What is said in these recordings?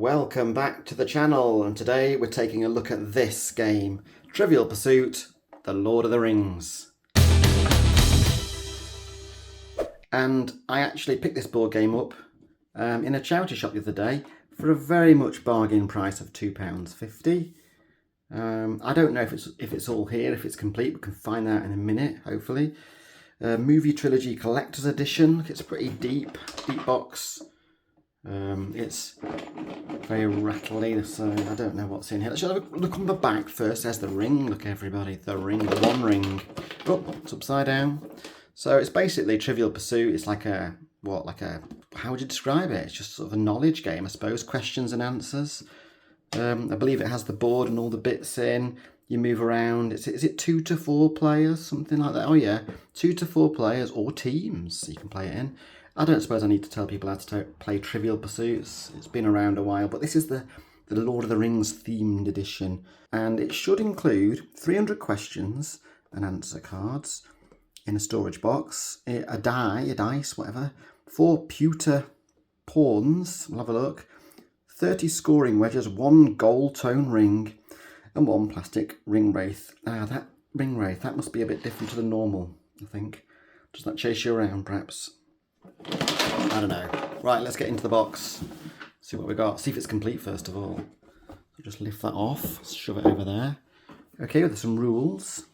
Welcome back to the channel, and today we're taking a look at this game, Trivial Pursuit, The Lord of the Rings. And I actually picked this board game up in a charity shop the other day for a very much bargain price of £2.50. I don't know if it's all here, if it's complete. We can find out in a minute, hopefully. Movie Trilogy Collector's Edition. It's a pretty deep box. It's very rattly, so I don't know what's in here. Let's have a look on the back first. There's the ring. Look, everybody, the ring, the one ring. Oh, it's upside down. So it's basically Trivial Pursuit. It's like a, how would you describe it? It's just sort of a knowledge game, I suppose. Questions and answers. I believe it has the board and all the bits in. You move around. Is it 2 to 4 players? Something like that. Oh yeah, 2 to 4 players or teams you can play it in. I don't suppose I need to tell people how to play Trivial Pursuits. It's been around a while, but this is the Lord of the Rings themed edition. And it should include 300 questions and answer cards in a storage box, a dice, whatever, 4 pewter pawns, we'll have a look, 30 scoring wedges, 1 gold tone ring, and 1 plastic Ringwraith. That Ringwraith, that must be a bit different to the normal, I think. Does that chase you around, perhaps? I don't know. Right, let's get into the box. See what we got. See if it's complete first of all. So just lift that off, shove it over there. Okay, there's some rules.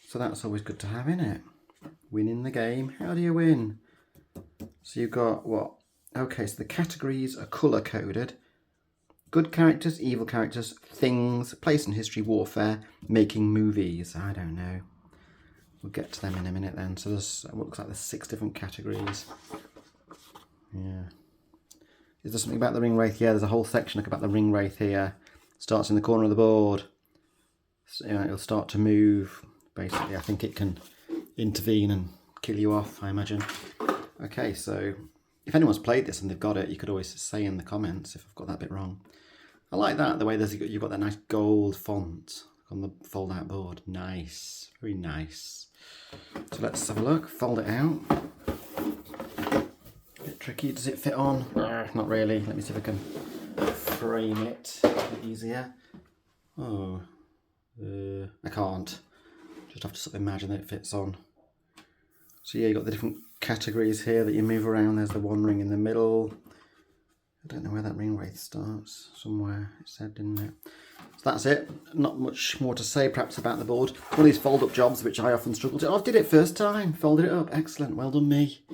So that's always good to have, isn't it? Winning the game. How do you win? So you've got what? Okay, so the categories are colour coded. Good characters, evil characters, things, place in history, warfare, making movies. I don't know. We'll get to them in a minute then. So there's, it looks like there's 6 different categories. Yeah. Is there something about the Ringwraith? Yeah, there's a whole section about the Ringwraith here. Starts in the corner of the board. So, it'll start to move. Basically, I think it can intervene and kill you off, I imagine. Okay, so if anyone's played this and they've got it, you could always say in the comments if I've got that bit wrong. I like that, the way you've got that nice gold font on the fold-out board. Nice, very nice. So let's have a look, fold it out. A bit tricky, does it fit on? Not really. Let me see if I can frame it a bit easier. Oh, I can't. Just have to sort of imagine that it fits on. So yeah, you've got the different categories here that you move around. There's the one ring in the middle. I don't know where that Ringwraith starts. Somewhere it said, didn't it? So that's it. Not much more to say perhaps about the board. One of these fold-up jobs which I often struggle to. Oh, I did it first time. Folded it up. Excellent. Well done me.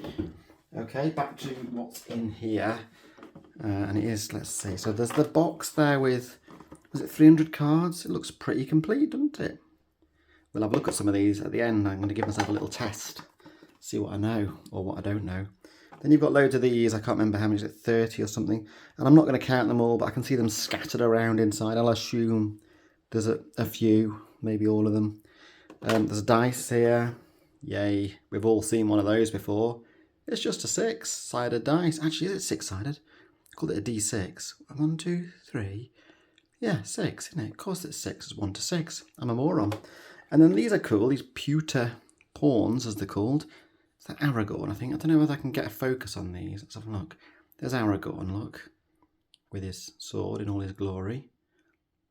Okay, back to what's in here. And it is, let's see. So there's the box there with, was it 300 cards? It looks pretty complete, doesn't it? We'll have a look at some of these at the end. I'm going to give myself a little test. See what I know or what I don't know. Then you've got loads of these. I can't remember how many, is it 30 or something? And I'm not going to count them all, but I can see them scattered around inside. I'll assume there's a few, maybe all of them. There's dice here. Yay. We've all seen one of those before. It's just a 6-sided dice. Actually, is it 6-sided? I called it a D6. 1, 2, 3. Yeah, 6, isn't it? Of course it's 6. It's 1 to 6. I'm a moron. And then these are cool. These pewter pawns, as they're called. Is that Aragorn, I think? I don't know whether I can get a focus on these. Let's have a look. There's Aragorn, look. With his sword in all his glory.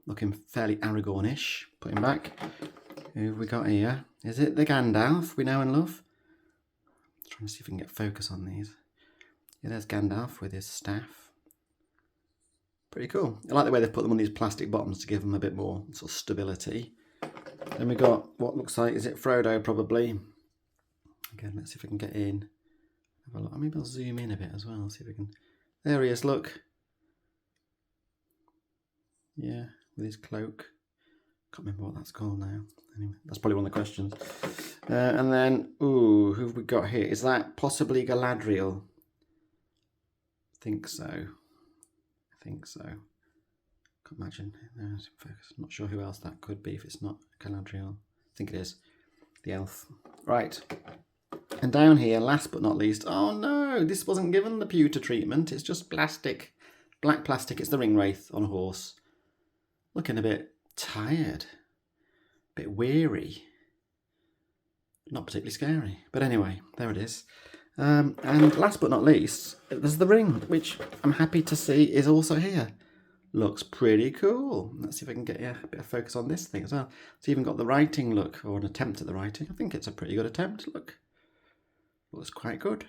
Looking fairly Aragornish. Put him back. Who have we got here? Is it the Gandalf we know and love? Trying to see if we can get focus on these. Yeah, there's Gandalf with his staff. Pretty cool. I like the way they've put them on these plastic bottoms to give them a bit more sort of stability. Then we got what looks like, is it Frodo probably? Again, let's see if we can get in. Have a look. Maybe I'll zoom in a bit as well. See if we can. There he is, look. Yeah, with his cloak. Can't remember what that's called now. Anyway, that's probably one of the questions. And then, ooh, who have we got here? Is that possibly Galadriel? I think so. Can't imagine. There's focus. Not sure who else that could be if it's not Galadriel. I think it is. The elf. Right. And down here, last but not least, oh no, this wasn't given the pewter treatment. It's just plastic. Black plastic. It's the Ringwraith on a horse. Looking a bit tired. A bit weary. Not particularly scary. But anyway, there it is. And last but not least, there's the ring, which I'm happy to see is also here. Looks pretty cool. Let's see if I can get a bit of focus on this thing as well. It's even got the writing look, or an attempt at the writing. I think it's a pretty good attempt. Look, looks quite good.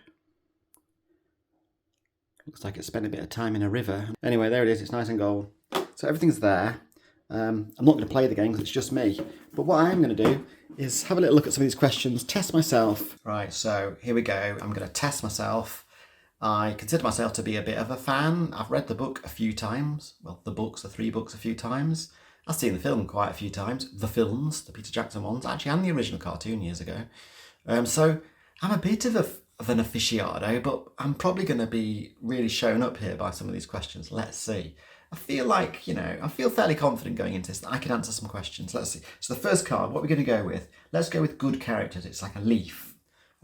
Looks like it spent a bit of time in a river. Anyway, there it is. It's nice and gold. So everything's there. I'm not going to play the game because it's just me. But what I am going to do is have a little look at some of these questions, test myself. Right, so here we go. I'm going to test myself. I consider myself to be a bit of a fan. I've read the book a few times. Well, the 3 books a few times. I've seen the film quite a few times. The films, the Peter Jackson ones, actually, and the original cartoon years ago. So I'm a bit of an aficionado, but I'm probably going to be really shown up here by some of these questions. Let's see. I feel like, I feel fairly confident going into this that I can answer some questions. Let's see. So the first card, what are we going to go with? Let's go with good characters. It's like a leaf.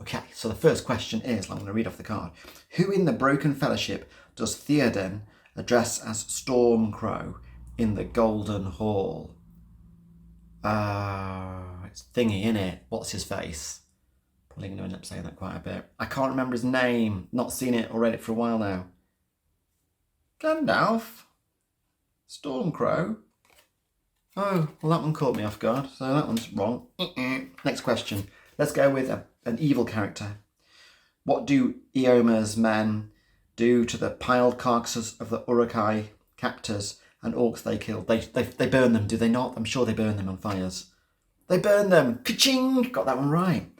Okay, so the first question is, I'm going to read off the card. Who in the Broken Fellowship does Theoden address as Stormcrow in the Golden Hall? It's Thingy, innit? What's his face? Probably going to end up saying that quite a bit. I can't remember his name. Not seen it or read it for a while now. Gandalf? Stormcrow? Oh, well that one caught me off guard, so that one's wrong. Next question. Let's go with an evil character. What do Eomer's men do to the piled carcasses of the Uruk-hai captors and orcs they killed? They burn them, do they not? I'm sure they burn them on fires. They burn them. Ka-ching! Got that one right.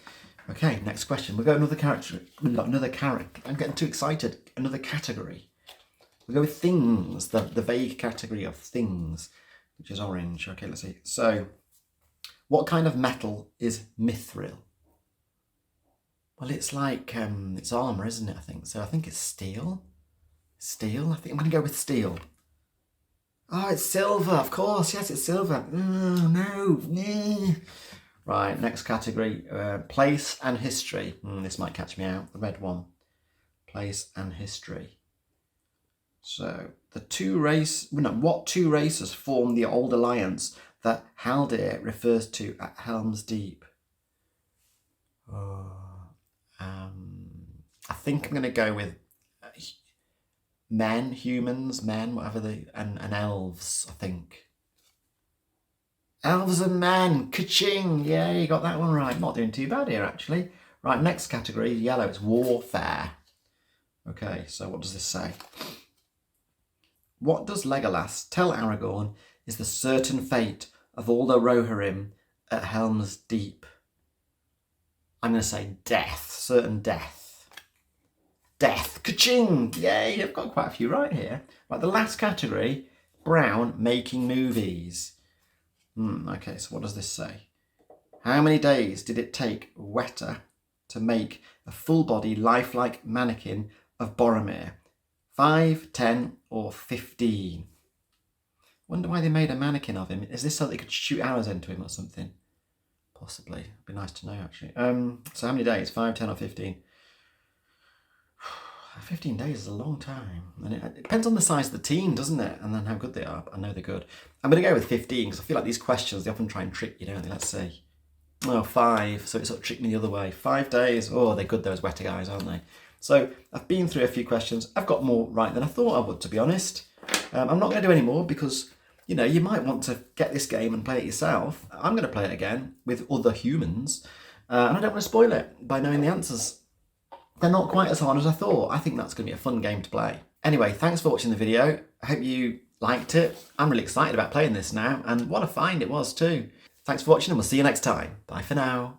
Okay, next question. We'll go another character. I'm getting too excited. Another category. We'll go with things. The vague category of things, which is orange. Okay, let's see. So, what kind of metal is mithril? Well, it's like, it's armour, isn't it, I think? So I think it's steel. Steel? I think I'm going to go with steel. Oh, it's silver, of course. Yes, it's silver. No. Right, next category. Place and history. This might catch me out. The red one. Place and history. So, what two races form the old alliance that Haldir refers to at Helm's Deep? I think I'm going to go with humans, whatever and elves, I think. Elves and men, ka-ching! Yeah, you got that one right. Not doing too bad here, actually. Right, next category, yellow, it's warfare. Okay, so what does this say? What does Legolas tell Aragorn is the certain fate of all the Rohirrim at Helm's Deep? I'm going to say death, certain death. Death, ka-ching! Yay, I've got quite a few right here. Right, the last category, Brown making movies. Okay, so what does this say? How many days did it take Weta to make a full-body, lifelike mannequin of Boromir? 5, 10, or 15? Wonder why they made a mannequin of him. Is this so they could shoot arrows into him or something? Possibly. It'd be nice to know, actually. So how many days? 5, 10, or 15? 15 days is a long time. And it depends on the size of the team, doesn't it? And then how good they are. I know they're good. I'm going to go with 15 because I feel like these questions, they often try and trick you, don't they? Let's see. Oh, 5. So it sort of tricked me the other way. 5 days. Oh, they're good, those Weta guys, aren't they? So I've been through a few questions. I've got more right than I thought I would, to be honest. I'm not going to do any more because, you might want to get this game and play it yourself. I'm going to play it again with other humans. And I don't want to spoil it by knowing the answers. They're not quite as hard as I thought. I think that's going to be a fun game to play. Anyway, thanks for watching the video. I hope you liked it. I'm really excited about playing this now. And what a find it was too. Thanks for watching and we'll see you next time. Bye for now.